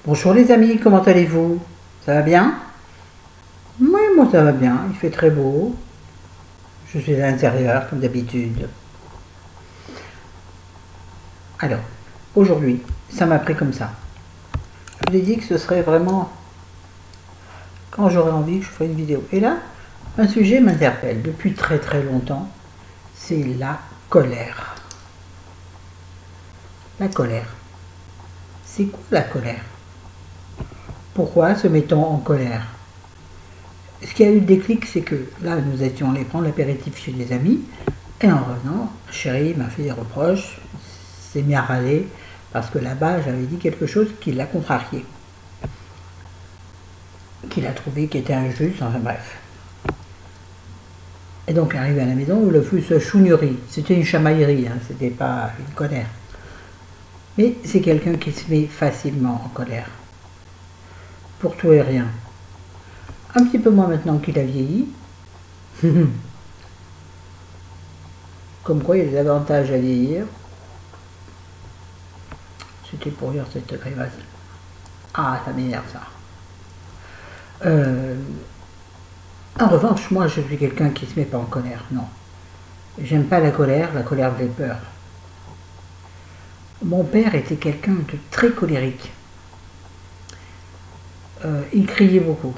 Bonjour les amis, comment allez-vous? Ça va bien? Oui, moi ça va bien, il fait très beau. Je suis à l'intérieur comme d'habitude. Alors, aujourd'hui, ça m'a pris comme ça. Je vous ai dit que ce serait vraiment quand j'aurai envie que je ferai une vidéo. Et là, un sujet m'interpelle depuis très très longtemps, c'est la colère. La colère. C'est quoi la colère? Pourquoi se met-on en colère? Ce qui a eu le déclic, c'est que là, nous étions allés prendre l'apéritif chez des amis, et en revenant, chérie m'a fait des reproches, s'est mis à râler, parce que là-bas, j'avais dit quelque chose qui l'a contrarié, qu'il a trouvé qui était injuste, enfin bref. Et donc, arrivé à la maison, le fut ce chougnerie. C'était une chamaillerie, hein, c'était pas une colère. Mais c'est quelqu'un qui se met facilement en colère. Pour tout et rien. Un petit peu moins maintenant qu'il a vieilli. Comme quoi, il y a des avantages à vieillir. C'était pour dire cette grimace. Ah, ça m'énerve ça. En revanche, moi, je suis quelqu'un qui ne se met pas en colère, non. J'aime pas la colère me fait peur. Mon père était quelqu'un de très colérique. Il criait beaucoup.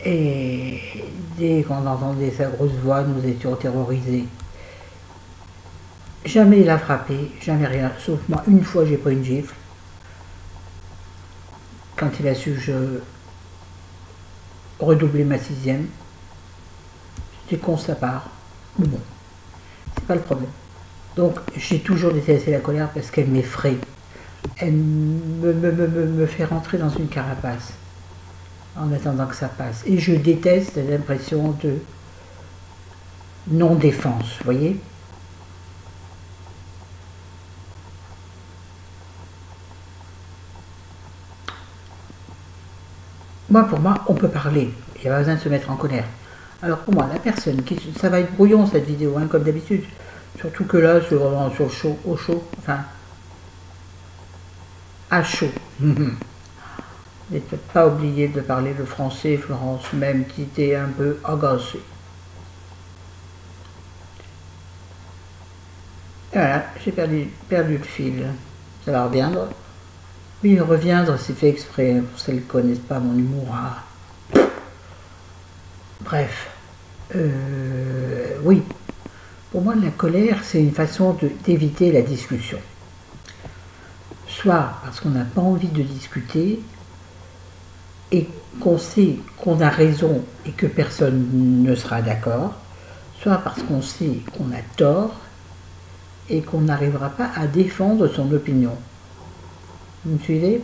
Et dès qu'on entendait sa grosse voix, nous étions terrorisés. Jamais il a frappé, jamais rien, sauf moi, une fois j'ai pris une gifle. Quand il a su que je redoublais ma sixième, c'était con sa part. Mais bon, c'est pas le problème. Donc j'ai toujours détesté la colère parce qu'elle m'effraie. Elle me fait rentrer dans une carapace en attendant que ça passe. Et je déteste l'impression de non-défense, vous voyez? Moi, pour moi, on peut parler. Il n'y a pas besoin de se mettre en colère. Alors pour moi, la personne qui... Ça va être brouillon cette vidéo, hein, comme d'habitude. Surtout que là, c'est vraiment sur le chaud, au chaud, enfin, à chaud. N'était pas oublié de parler le français, Florence, même si t'es un peu agacée. Et voilà, j'ai perdu le fil. Ça va reviendre. Oui, reviendre, c'est fait exprès, pour celles qui ne connaissent pas mon humour. Ah. Bref. Oui. Pour moi, la colère, c'est une façon d'éviter la discussion. Soit parce qu'on n'a pas envie de discuter, et qu'on sait qu'on a raison et que personne ne sera d'accord, soit parce qu'on sait qu'on a tort et qu'on n'arrivera pas à défendre son opinion. Vous me suivez?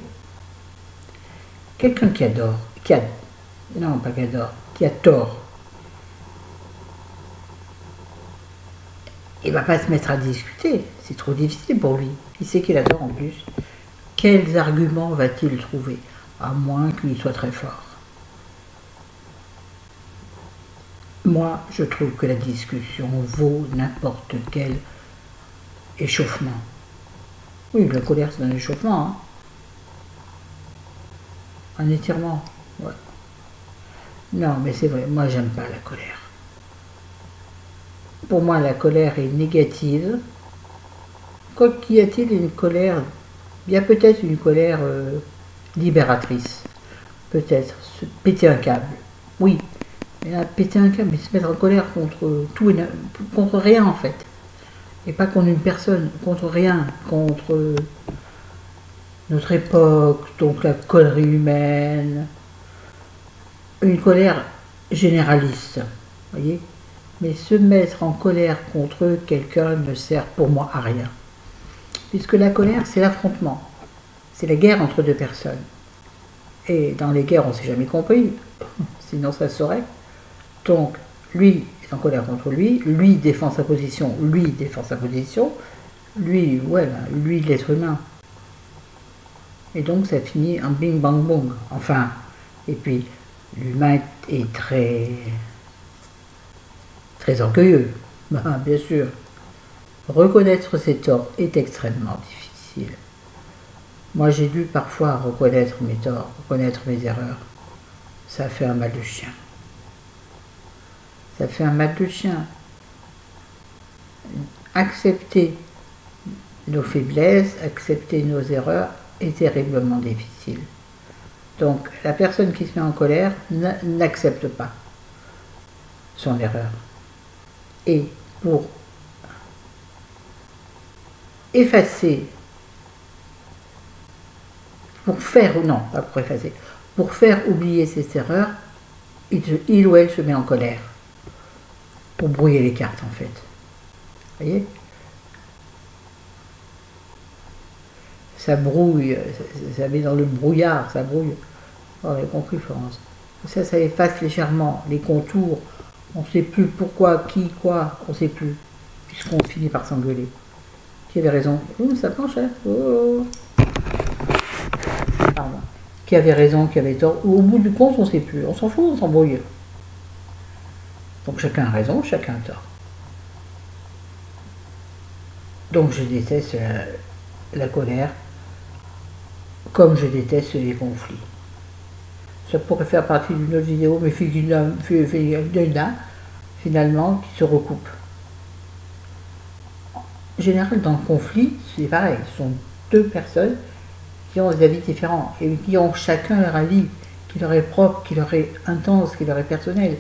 Quelqu'un qui adore, non pas qui adore, qui a tort, il ne va pas se mettre à discuter, c'est trop difficile pour lui. Il sait qu'il a tort en plus. Quels arguments va-t-il trouver? À moins qu'il soit très fort. Moi, je trouve que la discussion vaut n'importe quel échauffement. Oui, la colère, c'est un échauffement. Hein. Un étirement. Ouais. Non, mais c'est vrai, moi, j'aime pas la colère. Pour moi, la colère est négative. Quoi qu'il y a-t-il une colère? Il y a peut-être une colère libératrice. Peut-être. Se péter un câble. Oui. Mais là, péter un câble, mais se mettre en colère contre tout et contre rien, en fait. Et pas contre une personne, contre rien, contre notre époque, donc la connerie humaine, une colère généraliste, voyez. Mais se mettre en colère contre quelqu'un ne sert pour moi à rien. Puisque la colère, c'est l'affrontement, c'est la guerre entre deux personnes. Et dans les guerres, on ne s'est jamais compris, sinon ça se saurait. Donc, lui est en colère contre lui, lui défend sa position, lui défend sa position, lui, ouais, lui l'être humain. Et donc ça finit en bing bang boom. Enfin, et puis l'humain est très orgueilleux, bien sûr. Reconnaître ses torts est extrêmement difficile. Moi, j'ai dû parfois reconnaître mes torts, reconnaître mes erreurs. Ça fait un mal de chien. Ça fait un mal de chien. Accepter nos faiblesses, accepter nos erreurs est terriblement difficile. Donc, la personne qui se met en colère n'accepte pas son erreur. Et pour effacer, pour faire oublier ses erreurs, il ou elle se met en colère. Pour brouiller les cartes, en fait. Vous voyez? Ça brouille, ça met dans le brouillard, ça brouille. Vous avez compris, Florence. Ça efface légèrement les contours. On ne sait plus pourquoi, qui, quoi, on ne sait plus. Puisqu'on finit par s'engueuler. Qui avait raison? Ça penche, hein? Oh. Pardon. Qui avait raison, qui avait tort? Ou au bout du compte, on ne sait plus. On s'en fout, on s'embrouille. Donc chacun a raison, chacun a tort. Donc je déteste la colère, comme je déteste les conflits. Ça pourrait faire partie d'une autre vidéo, mais il y en a finalement qui se recoupent. En général, dans le conflit, c'est pareil, ce sont deux personnes qui ont des avis différents et qui ont chacun leur avis, qui leur est propre, qui leur est intense, qui leur est personnel,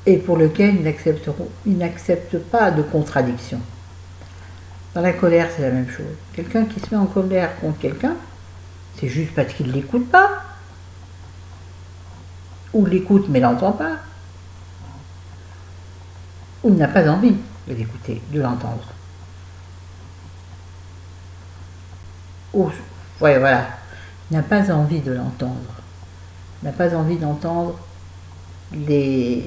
et pour lequel ils n'acceptent pas de contradiction. Dans la colère, c'est la même chose. Quelqu'un qui se met en colère contre quelqu'un, c'est juste parce qu'il ne l'écoute pas, ou l'écoute mais l'entend pas, ou n'a pas envie de l'écouter, de l'entendre. Ou, ouais, voilà, n'a pas envie de l'entendre, n'a pas envie d'entendre les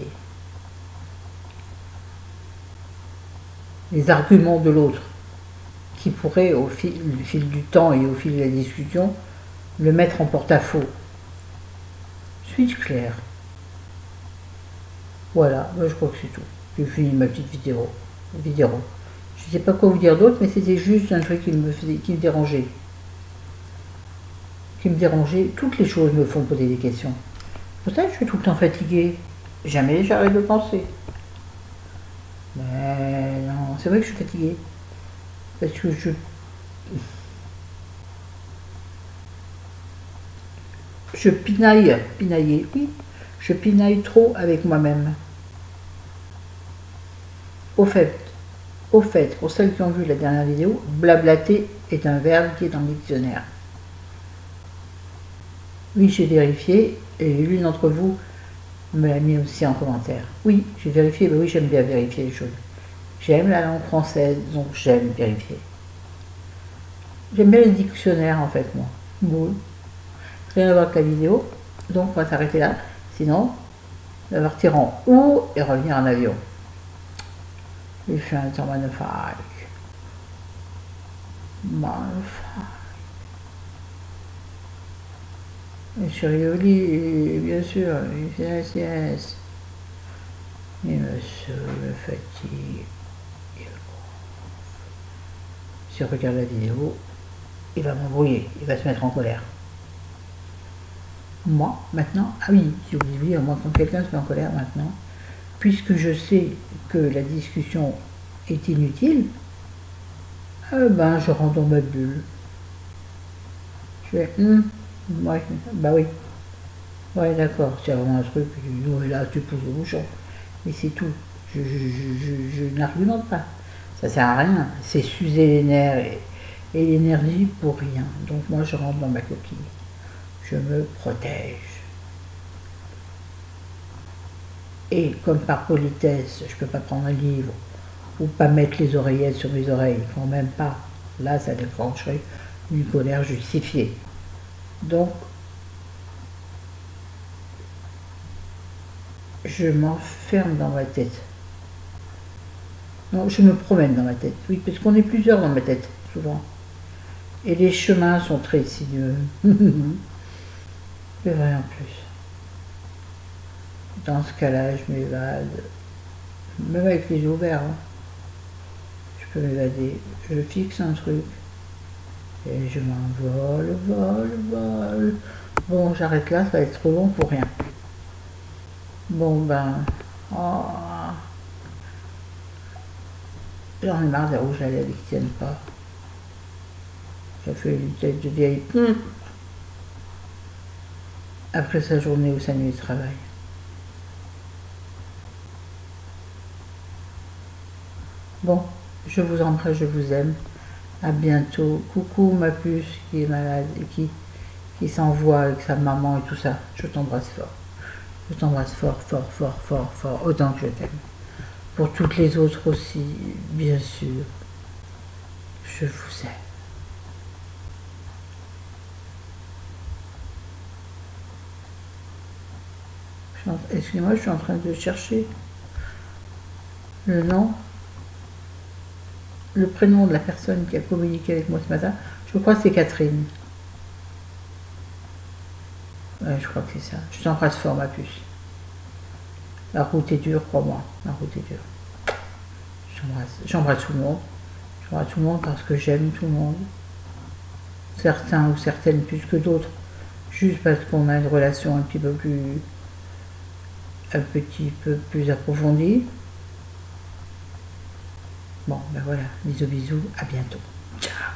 arguments de l'autre, qui pourraient, au fil du temps et au fil de la discussion, le mettre en porte-à-faux. Suis-je clair? Voilà, moi je crois que c'est tout. J'ai fini ma petite vidéo. Je ne sais pas quoi vous dire d'autre, mais c'était juste un truc qui me dérangeait. Toutes les choses me font poser des questions. Pour ça, je suis tout le temps fatiguée. Jamais j'arrête de penser. Mais non, c'est vrai que je suis fatiguée. Parce que je pinaille, oui, je pinaille trop avec moi-même. Au fait, pour celles qui ont vu la dernière vidéo, blablater est un verbe qui est dans le dictionnaire. Oui, j'ai vérifié, et l'une d'entre vous me l'a mis aussi en commentaire. Oui, j'ai vérifié, mais oui, j'aime bien vérifier les choses. J'aime la langue française, donc j'aime vérifier. J'aime bien les dictionnaires, en fait, moi. Bon. Rien à voir avec la vidéo, donc on va s'arrêter là. Sinon, on va partir en haut et revenir en avion. Ich finde es magnifique. Monsieur Rioli, bien sûr, il fait la sieste. Il me fatigue. Si je regarde la vidéo, il va m'embrouiller, il va se mettre en colère. Moi, maintenant, ah oui, j'ai oublié, moi quand quelqu'un se met en colère maintenant, puisque je sais que la discussion est inutile, ben je rentre dans ma bulle. Je fais, ouais, bah oui. Ouais, d'accord, c'est vraiment un truc, là tu pousses le bouchon. Mais c'est tout. Je n'argumente pas. Ça sert à rien. C'est s'user les nerfs et l'énergie pour rien. Donc moi je rentre dans ma coquille. Je me protège. Et comme par politesse, je ne peux pas prendre un livre ou pas mettre les oreillettes sur mes oreilles, quand même pas. Là, ça déclencherait une colère justifiée. Donc, je m'enferme dans ma tête. Non, je me promène dans ma tête. Oui, parce qu'on est plusieurs dans ma tête, souvent. Et les chemins sont très sinueux. C'est vrai en plus. Dans ce cas-là, je m'évade. Même avec les yeux ouverts, hein. Je peux m'évader. Je fixe un truc. Et je m'envole, vole. Bon, j'arrête là, ça va être trop long pour rien. Bon, ben... Oh, j'en ai marre des rouges à lèvres qui tiennent pas. Ça fait une tête de vieille... Après sa journée ou sa nuit de travail. Bon, je vous embrasse, je vous aime. À bientôt. Coucou ma puce qui est malade et qui s'envoie avec sa maman et tout ça. Je t'embrasse fort. Je t'embrasse fort, fort, fort, fort, fort, autant que je t'aime. Pour toutes les autres aussi, bien sûr. Je vous aime. Excusez-moi, je suis en train de chercher le nom, le prénom de la personne qui a communiqué avec moi ce matin. Je crois que c'est Catherine. Ouais, je crois que c'est ça. Je t'embrasse fort, ma puce. La route est dure, crois-moi. La route est dure. J'embrasse tout le monde. J'embrasse tout le monde parce que j'aime tout le monde. Certains ou certaines plus que d'autres. Juste parce qu'on a une relation un petit peu plus approfondie. Bon, ben voilà. Bisous, bisous. À bientôt. Ciao.